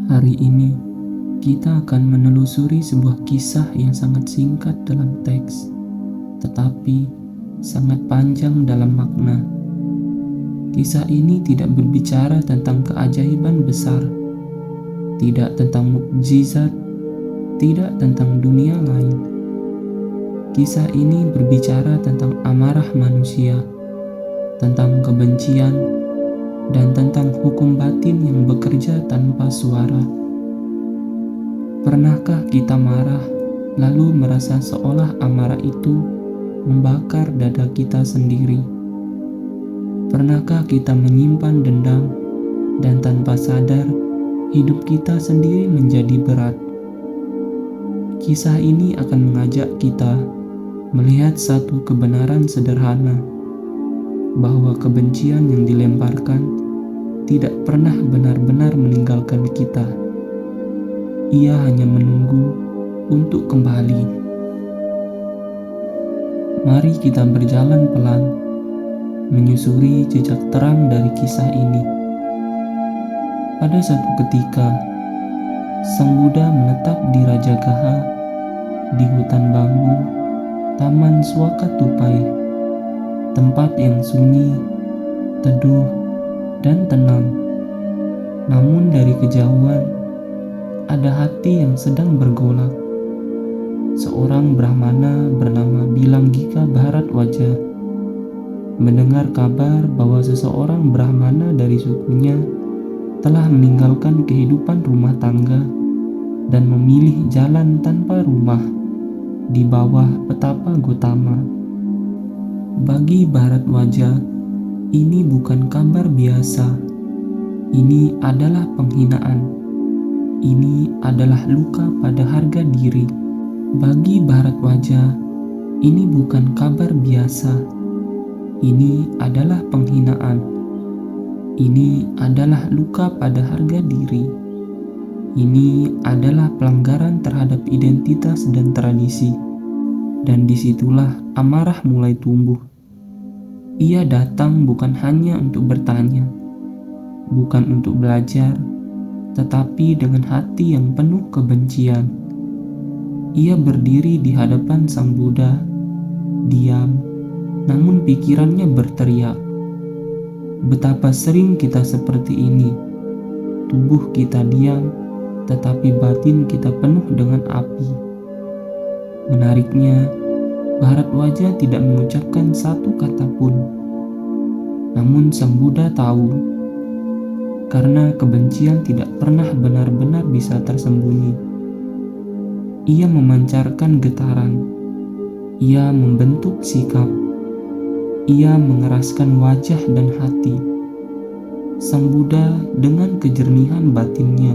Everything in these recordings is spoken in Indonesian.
Hari ini, kita akan menelusuri sebuah kisah yang sangat singkat dalam teks, tetapi sangat panjang dalam makna. Kisah ini tidak berbicara tentang keajaiban besar, tidak tentang mukjizat, tidak tentang dunia lain. Kisah ini berbicara tentang amarah manusia, tentang kebencian, dan tentang hukum batin yang bekerja tanpa suara. Pernahkah kita marah, lalu merasa seolah amarah itu membakar dada kita sendiri? Pernahkah kita menyimpan dendam, dan tanpa sadar, hidup kita sendiri menjadi berat? Kisah ini akan mengajak kita melihat satu kebenaran sederhana, bahwa kebencian yang dilemparkan tidak pernah benar-benar meninggalkan kita. Ia hanya menunggu untuk kembali. Mari kita berjalan pelan, menyusuri jejak terang dari kisah ini. Pada satu ketika, Sang Buddha menetap di Rajagaha, di hutan bambu, Taman Swakatupai, tempat yang sunyi, teduh, dan tenang. Namun dari kejauhan, ada hati yang sedang bergolak. Seorang Brahmana bernama Bilanggika Bharadwaja mendengar kabar bahwa seseorang Brahmana dari sukunya telah meninggalkan kehidupan rumah tangga dan memilih jalan tanpa rumah di bawah petapa Gotama. Bagi Bharadwaja, ini bukan kabar biasa. Ini adalah penghinaan. Ini adalah luka pada harga diri. Bagi Bharadwaja, ini bukan kabar biasa. Ini adalah penghinaan. Ini adalah luka pada harga diri. Ini adalah pelanggaran terhadap identitas dan tradisi. Dan disitulah amarah mulai tumbuh. Ia datang bukan hanya untuk bertanya, bukan untuk belajar, tetapi dengan hati yang penuh kebencian. Ia berdiri di hadapan Sang Buddha, diam, namun pikirannya berteriak. Betapa sering kita seperti ini. Tubuh kita diam, tetapi batin kita penuh dengan api. Menariknya, Bharadwaja tidak mengucapkan satu kata pun. Namun Sang Buddha tahu, karena kebencian tidak pernah benar-benar bisa tersembunyi. Ia memancarkan getaran. Ia membentuk sikap. Ia mengeraskan wajah dan hati. Sang Buddha dengan kejernihan batinnya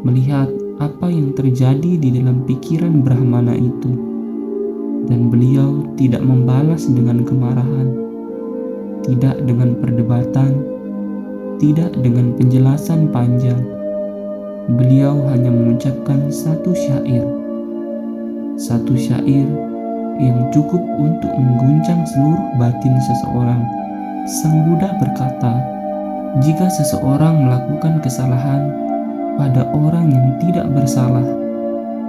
melihat apa yang terjadi di dalam pikiran Brahmana itu, dan beliau tidak membalas dengan kemarahan, tidak dengan perdebatan, tidak dengan penjelasan panjang. Beliau hanya mengucapkan satu syair yang cukup untuk mengguncang seluruh batin seseorang. Sang Buddha berkata, jika seseorang melakukan kesalahan pada orang yang tidak bersalah,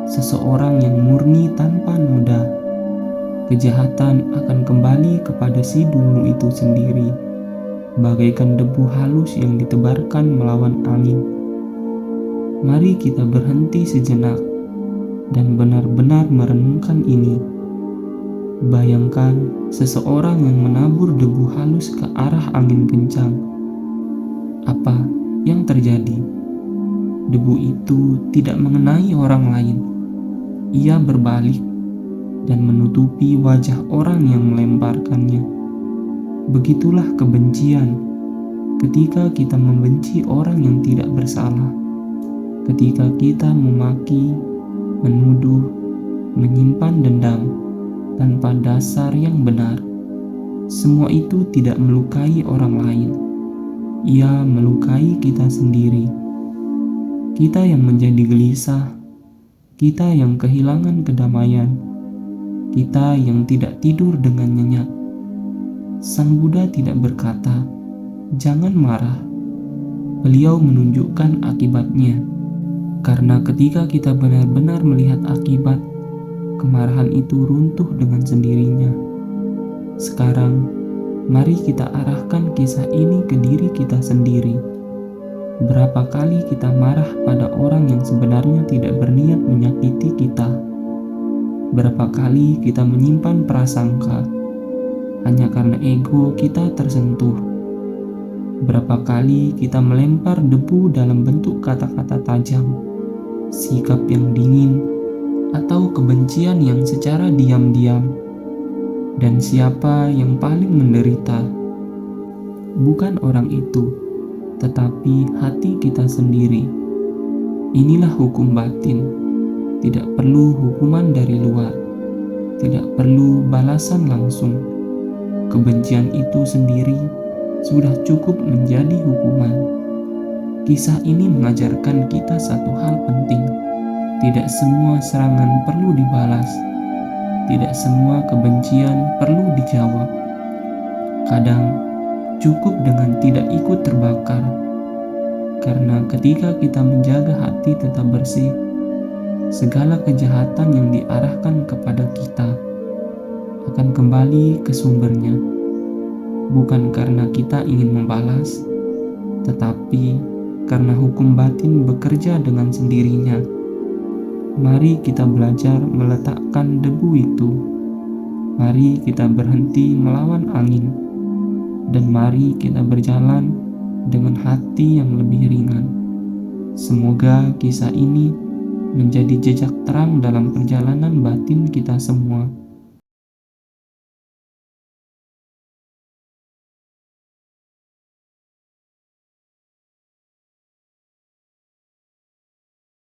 seseorang yang murni tanpa noda, kejahatan akan kembali kepada si dungu itu sendiri, bagaikan debu halus yang ditebarkan melawan angin. Mari kita berhenti sejenak dan benar-benar merenungkan ini. Bayangkan seseorang yang menabur debu halus ke arah angin kencang. Apa yang terjadi? Debu itu tidak mengenai orang lain. Ia berbalik dan menutupi wajah orang yang melemparkannya. Begitulah kebencian. Ketika kita membenci orang yang tidak bersalah, ketika kita memaki, menuduh, menyimpan dendam tanpa dasar yang benar, semua itu tidak melukai orang lain. Ia melukai kita sendiri. Kita yang menjadi gelisah, kita yang kehilangan kedamaian, kita yang tidak tidur dengan nyenyak. Sang Buddha tidak berkata, "Jangan marah." Beliau menunjukkan akibatnya. Karena ketika kita benar-benar melihat akibat, kemarahan itu runtuh dengan sendirinya. Sekarang, mari kita arahkan kisah ini ke diri kita sendiri. Berapa kali kita marah pada orang yang sebenarnya tidak berniat menyakiti kita? Berapa kali kita menyimpan prasangka hanya karena ego kita tersentuh? Berapa kali kita melempar debu dalam bentuk kata-kata tajam, sikap yang dingin, atau kebencian yang secara diam-diam? Dan siapa yang paling menderita? Bukan orang itu, tetapi hati kita sendiri. Inilah hukum batin. Tidak perlu hukuman dari luar, tidak perlu balasan langsung. Kebencian itu sendiri sudah cukup menjadi hukuman. Kisah ini mengajarkan kita satu hal penting. Tidak semua serangan perlu dibalas. Tidak semua kebencian perlu dijawab. Kadang cukup dengan tidak ikut terbakar. Karena ketika kita menjaga hati tetap bersih, segala kejahatan yang diarahkan kepada kita akan kembali ke sumbernya. Bukan karena kita ingin membalas, tetapi karena hukum batin bekerja dengan sendirinya. Mari kita belajar meletakkan debu itu. Mari kita berhenti melawan angin. Dan mari kita berjalan dengan hati yang lebih ringan. Semoga kisah ini menjadi jejak terang dalam perjalanan batin kita semua.